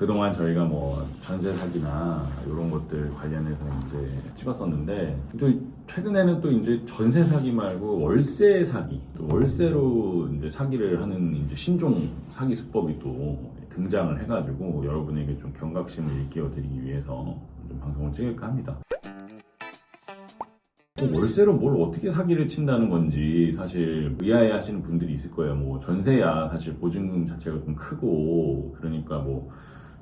그동안 저희가 뭐 전세 사기나 이런 것들 관련해서 이제 찍었었는데 또 최근에는 또 이제 전세 사기 말고 월세 사기, 또 월세로 이제 사기를 하는 이제 신종 사기 수법이 또 등장을 해가지고 여러분에게 좀 경각심을 일깨워드리기 위해서 좀 방송을 찍을까 합니다. 월세로 뭘 어떻게 사기를 친다는 건지 사실 의아해하시는 분들이 있을 거예요. 뭐 전세야 사실 보증금 자체가 좀 크고 그러니까 뭐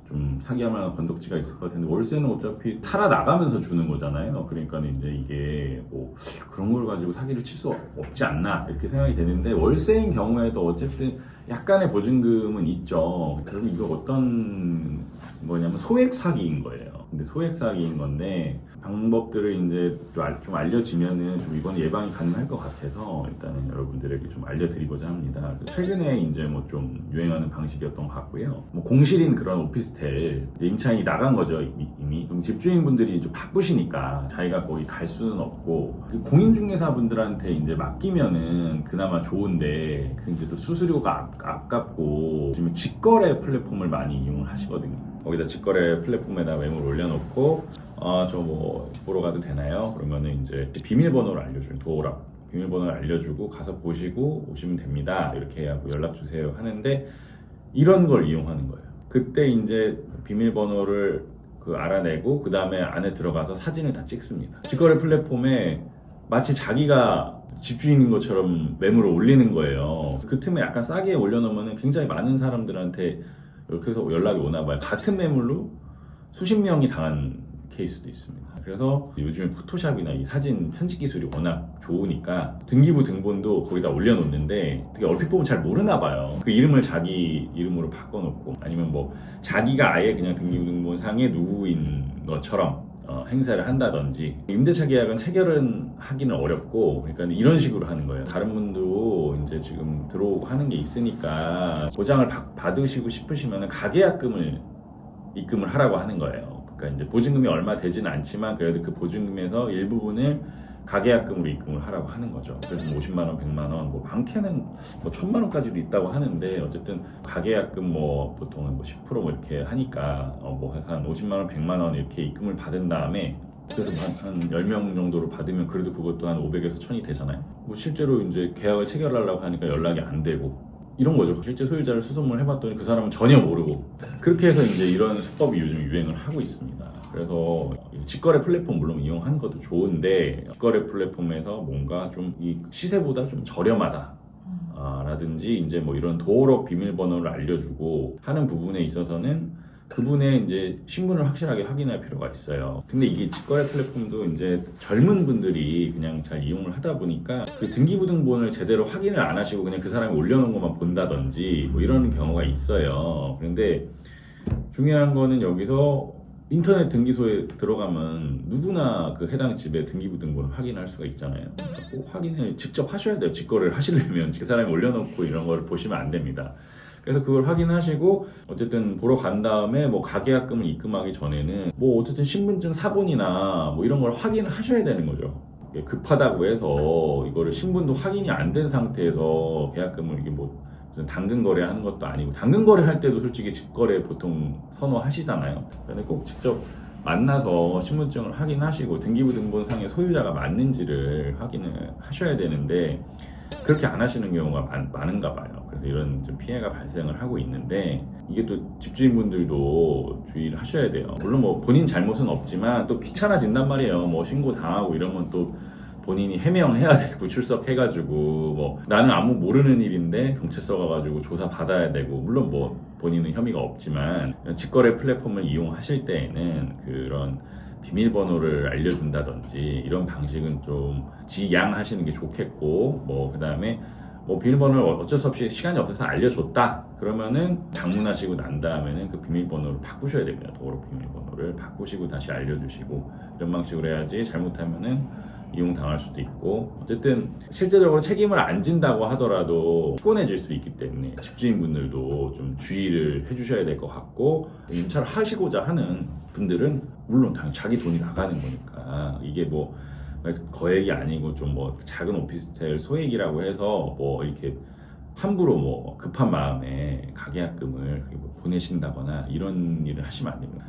좀 사기할 만한 건덕지가 있을 것 같은데 월세는 어차피 살아나가면서 주는 거잖아요. 그러니까 이제 이게 뭐 그런 걸 가지고 사기를 칠 수 없지 않나 이렇게 생각이 되는데, 월세인 경우에도 어쨌든 약간의 보증금은 있죠. 그리고 이거 어떤 뭐냐면 소액 사기인 거예요. 근데 소액 사기인 건데 방법들을 이제 좀 알려지면은 좀 이건 예방이 가능할 것 같아서 일단은 여러분들에게 좀 알려드리고자 합니다. 그래서 최근에 이제 뭐 좀 유행하는 방식이었던 것 같고요. 뭐 공실인 그런 오피스텔 임차인이 나간 거죠 이미. 그럼 집주인분들이 좀 바쁘시니까 자기가 거기 갈 수는 없고, 공인중개사분들한테 이제 맡기면은 그나마 좋은데 그 이제 또 수수료가 아깝고 지금 직거래 플랫폼을 많이 이용을 하시거든요. 거기다 직거래 플랫폼에다 매물 올려놓고 저 뭐 보러 가도 되나요? 그러면은 이제 비밀번호를 알려줘요. 도어락 비밀번호를 알려주고 가서 보시고 오시면 됩니다. 이렇게 하고 연락 주세요 하는데 이런 걸 이용하는 거예요. 그때 이제 비밀번호를 알아내고 그 다음에 안에 들어가서 사진을 다 찍습니다. 직거래 플랫폼에 마치 자기가 집주인인 것처럼 매물을 올리는 거예요. 그 틈에 약간 싸게 올려놓으면 굉장히 많은 사람들한테 이렇게 해서 연락이 오나 봐요. 같은 매물로 수십 명이 당한 케이스도 있습니다. 그래서 요즘에 포토샵이나 이 사진 편집 기술이 워낙 좋으니까 등기부 등본도 거기다 올려놓는데 되게 얼핏 보면 잘 모르나 봐요. 그 이름을 자기 이름으로 바꿔놓고 아니면 뭐 자기가 아예 그냥 등기부 등본상에 누구인 것처럼 행사를 한다든지. 임대차 계약은 체결은 하기는 어렵고, 그러니까 이런 식으로 하는 거예요. 다른 분도 이제 지금 들어오고 하는 게 있으니까 보장을 받으시고 싶으시면 가계약금을 입금을 하라고 하는 거예요. 그러니까 이제 보증금이 얼마 되지는 않지만 그래도 그 보증금에서 일부분을 가계약금으로 입금을 하라고 하는 거죠. 그래서 50만 원, 100만 원, 뭐 많게는 뭐 1000만 원까지도 있다고 하는데 어쨌든 가계약금 뭐 보통은 뭐 10% 뭐 이렇게 하니까 뭐 한 50만 원, 100만 원 이렇게 입금을 받은 다음에 그래서 한 10명 정도로 받으면 그래도 그것도 한 500에서 1000이 되잖아요. 뭐 실제로 이제 계약을 체결하려고 하니까 연락이 안 되고 이런 거죠. 실제 소유자를 수소문을 해봤더니 그 사람은 전혀 모르고, 그렇게 해서 이제 이런 수법이 요즘 유행을 하고 있습니다. 그래서 직거래 플랫폼 물론 이용하는 것도 좋은데 직거래 플랫폼에서 뭔가 좀 이 시세보다 좀 저렴하다 라든지 이제 뭐 이런 도어록 비밀번호를 알려주고 하는 부분에 있어서는 그분의 이제 신분을 확실하게 확인할 필요가 있어요. 근데 이게 직거래 플랫폼도 이제 젊은 분들이 그냥 잘 이용을 하다 보니까 그 등기부등본을 제대로 확인을 안 하시고 그냥 그 사람이 올려놓은 것만 본다든지 뭐 이런 경우가 있어요. 그런데 중요한 거는 여기서 인터넷 등기소에 들어가면 누구나 그 해당 집의 등기부등본을 확인할 수가 있잖아요. 꼭 확인을 직접 하셔야 돼요. 직거래를 하시려면 그 사람이 올려놓고 이런 거를 보시면 안 됩니다. 그래서 그걸 확인하시고 어쨌든 보러 간 다음에 뭐 가계약금을 입금하기 전에는 뭐 어쨌든 신분증 사본이나 뭐 이런 걸 확인을 하셔야 되는 거죠. 급하다고 해서 이거를 신분도 확인이 안 된 상태에서 계약금을 이게 뭐 당근 거래하는 것도 아니고, 당근 거래할 때도 솔직히 직거래 보통 선호하시잖아요. 그런데 꼭 직접 만나서 신분증을 확인하시고 등기부등본상의 소유자가 맞는지를 확인을 하셔야 되는데 그렇게 안 하시는 경우가 많은가 봐요. 그래서 이런 좀 피해가 발생을 하고 있는데 이게 또 집주인분들도 주의를 하셔야 돼요. 물론 뭐 본인 잘못은 없지만 또 귀찮아진단 말이에요. 뭐 신고 당하고 이러면 또 본인이 해명해야 되고 출석해가지고 뭐 나는 아무 모르는 일인데 경찰서 가가지고 조사 받아야 되고, 물론 뭐 본인은 혐의가 없지만 직거래 플랫폼을 이용하실 때에는 그런 비밀번호를 알려준다든지 이런 방식은 좀 지양하시는 게 좋겠고, 뭐 그 다음에 뭐 비밀번호를 어쩔 수 없이 시간이 없어서 알려줬다 그러면은 방문하시고 난 다음에는 그 비밀번호를 바꾸셔야 됩니다. 도어로 비밀번호를 바꾸시고 다시 알려주시고 이런 방식으로 해야지 잘못하면은 이용당할 수도 있고, 어쨌든 실제적으로 책임을 안 진다고 하더라도 피곤해질 수 있기 때문에 집주인분들도 좀 주의를 해주셔야 될 것 같고, 임차를 하시고자 하는 분들은 물론 당연히 자기 돈이 나가는 거니까 이게 뭐 거액이 아니고 좀 뭐 작은 오피스텔 소액이라고 해서 뭐 이렇게 함부로 뭐 급한 마음에 가계약금을 뭐 보내신다거나 이런 일을 하시면 안 됩니다.